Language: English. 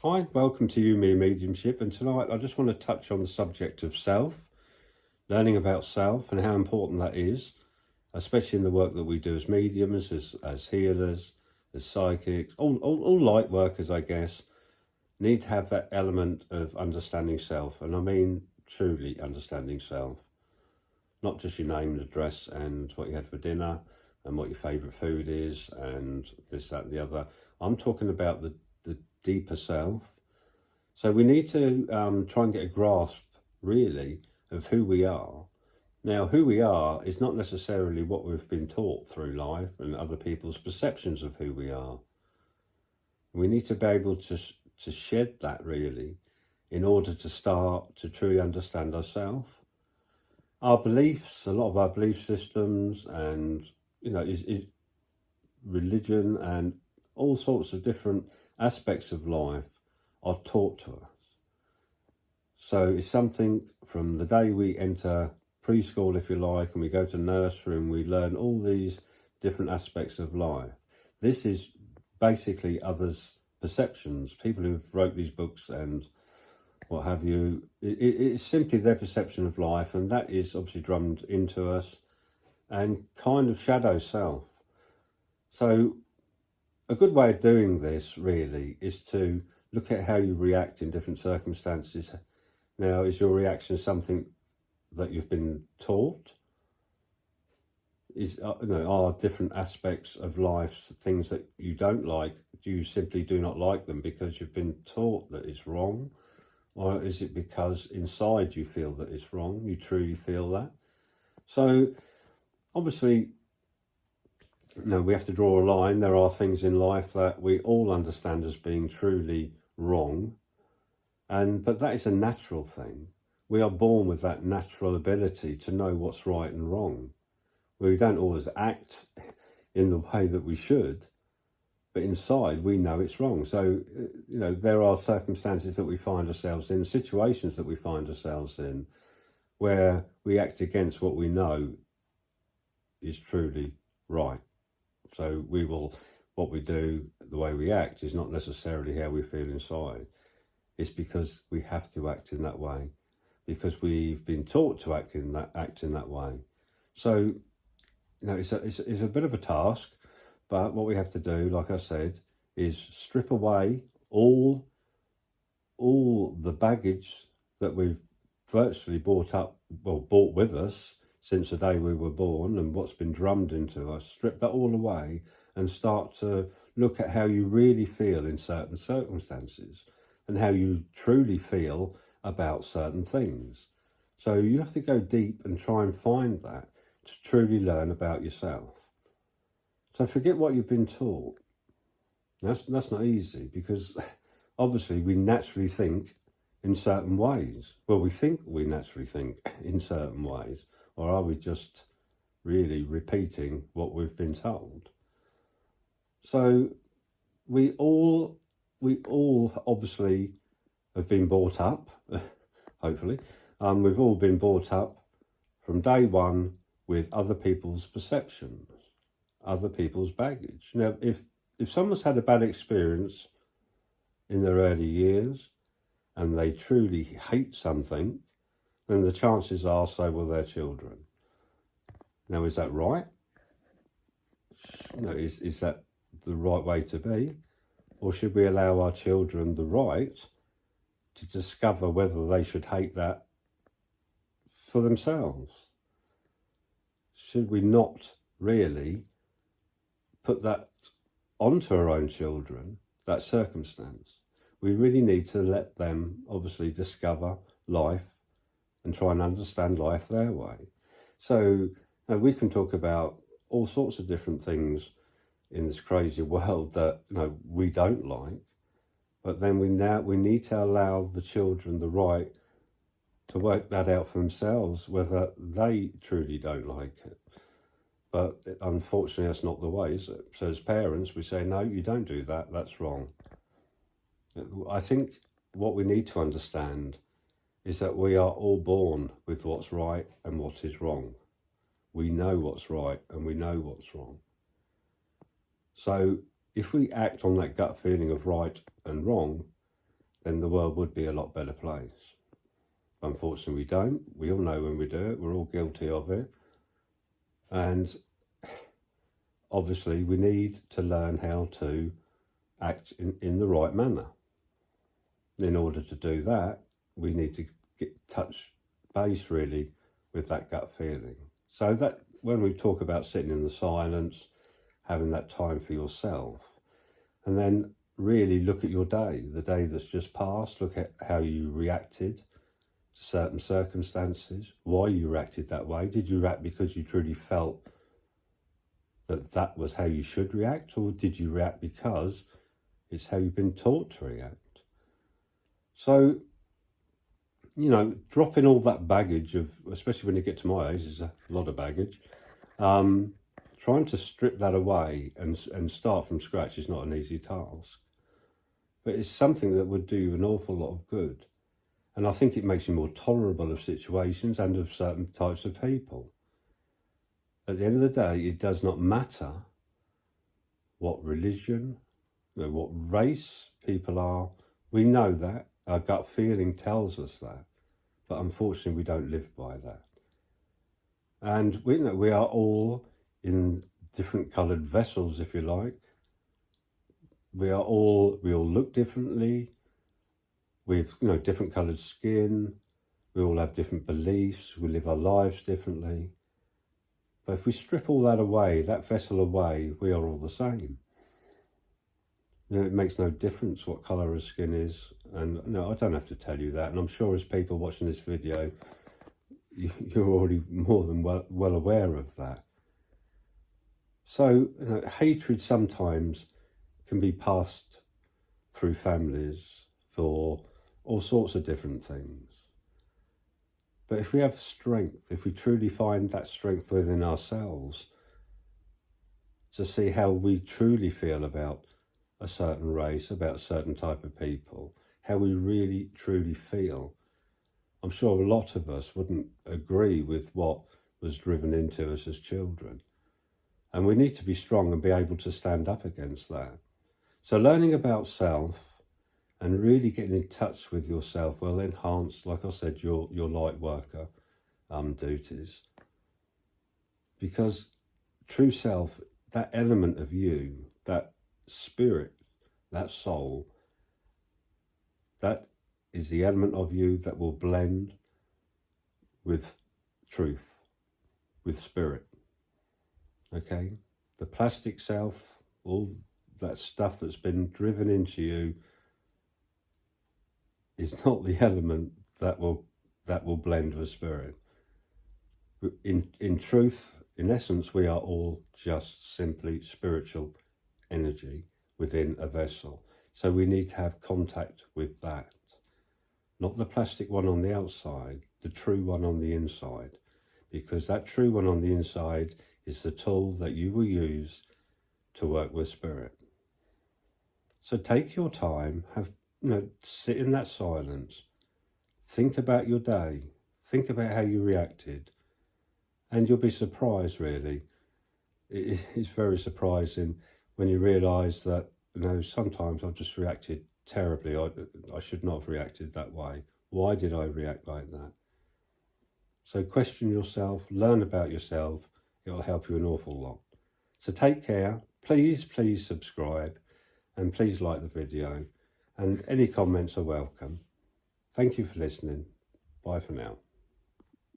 Hi, welcome to You, Me, Mediumship, and tonight I just want to touch on the subject of self, learning about self and how important that is, especially in the work that we do as mediums, as healers, as psychics, all light workers, I guess, need to have that element of understanding self, and I mean truly understanding self, not just your name and address and what you had for dinner and what your favourite food is and this, that, and the other. I'm talking about the deeper self. So we need to try and get a grasp, really, of who we are. Now, who we are is not necessarily what we've been taught through life and other people's perceptions of who we are. We need to be able to shed that, really, in order to start to truly understand ourselves. Our beliefs, a lot of our belief systems and, is religion and all sorts of different aspects of life are taught to us. So it's something from the day we enter preschool, if you like, and we go to nursery and we learn all these different aspects of life. This is basically others' perceptions, people who wrote these books and what have you. It's simply their perception of life, and that is obviously drummed into us and kind of shadow self. So a good way of doing this really is to look at how you react in different circumstances. Now, is your reaction something that you've been taught? Are different aspects of life things that you don't like? Do you simply do not like them because you've been taught that it's wrong? Or is it because inside you feel that it's wrong? You truly feel that? So, obviously, we have to draw a line. There are things in life that we all understand as being truly wrong. But that is a natural thing. We are born with that natural ability to know what's right and wrong. We don't always act in the way that we should, but inside we know it's wrong. So, there are circumstances that we find ourselves in, situations that we find ourselves in, where we act against what we know is truly right. So what we do, the way we act, is not necessarily how we feel inside. It's because we have to act in that way, because we've been taught to act in that way. So, it's a bit of a task, but what we have to do, like I said, is strip away all the baggage that we've virtually brought with us since the day we were born and what's been drummed into us. Strip that all away and start to look at how you really feel in certain circumstances and how you truly feel about certain things. So you have to go deep and try and find that to truly learn about yourself. So forget what you've been taught. That's not easy, because obviously we naturally think in certain ways. Well, we think we naturally think in certain ways, or are we just really repeating what we've been told? So we all obviously have been brought up, hopefully. We've all been brought up from day one with other people's perceptions, other people's baggage. Now, if someone's had a bad experience in their early years and they truly hate something, then the chances are so will their children. Now, is that right? Is that the right way to be? Or should we allow our children the right to discover whether they should hate that for themselves? Should we not really put that onto our own children, that circumstance? We really need to let them obviously discover life and try and understand life their way. So we can talk about all sorts of different things in this crazy world that we don't like, but then we need to allow the children the right to work that out for themselves, whether they truly don't like it. But unfortunately, that's not the way, is it? So as parents, we say, no, you don't do that, that's wrong. I think what we need to understand is that we are all born with what's right and what is wrong. We know what's right and we know what's wrong. So if we act on that gut feeling of right and wrong, then the world would be a lot better place. Unfortunately, we don't. We all know when we do it. We're all guilty of it. And obviously, we need to learn how to act in the right manner. In order to do that, we need to touch base really with that gut feeling. So that when we talk about sitting in the silence, having that time for yourself, and then really look at your day, the day that's just passed, look at how you reacted to certain circumstances, why you reacted that way. Did you react because you truly felt that that was how you should react, or did you react because it's how you've been taught to react? So, you know, dropping all that baggage of, especially when you get to my age, there's a lot of baggage, trying to strip that away and start from scratch is not an easy task. But it's something that would do you an awful lot of good. And I think it makes you more tolerable of situations and of certain types of people. At the end of the day, it does not matter what religion, what race people are. We know that. Our gut feeling tells us that. But unfortunately, we don't live by that. And we are all in different coloured vessels, if you like. We all look differently. We've different coloured skin. We all have different beliefs. We live our lives differently. But if we strip all that away, that vessel away, we are all the same. It makes no difference what colour our skin is. And no, I don't have to tell you that. And I'm sure as people watching this video, you're already more than well aware of that. So, hatred sometimes can be passed through families for all sorts of different things. But if we have strength, if we truly find that strength within ourselves to see how we truly feel about a certain race, about a certain type of people, how we really truly feel, I'm sure a lot of us wouldn't agree with what was driven into us as children. And we need to be strong and be able to stand up against that. So learning about self and really getting in touch with yourself will enhance, like I said, your light worker duties. Because true self, that element of you, that spirit, that soul, that is the element of you that will blend with truth, with spirit. Okay? The plastic self, all that stuff that's been driven into you is not the element that will blend with spirit. In truth, in essence, we are all just simply spiritual energy within a vessel. So we need to have contact with that. Not the plastic one on the outside, the true one on the inside. Because that true one on the inside is the tool that you will use to work with spirit. So take your time, sit in that silence, think about your day, think about how you reacted, and you'll be surprised, really. It's very surprising when you realise that, sometimes I've just reacted terribly. I should not have reacted that way. Why did I react like that? So question yourself, learn about yourself. It will help you an awful lot. So take care. Please subscribe, and please like the video. And any comments are welcome. Thank you for listening. Bye for now.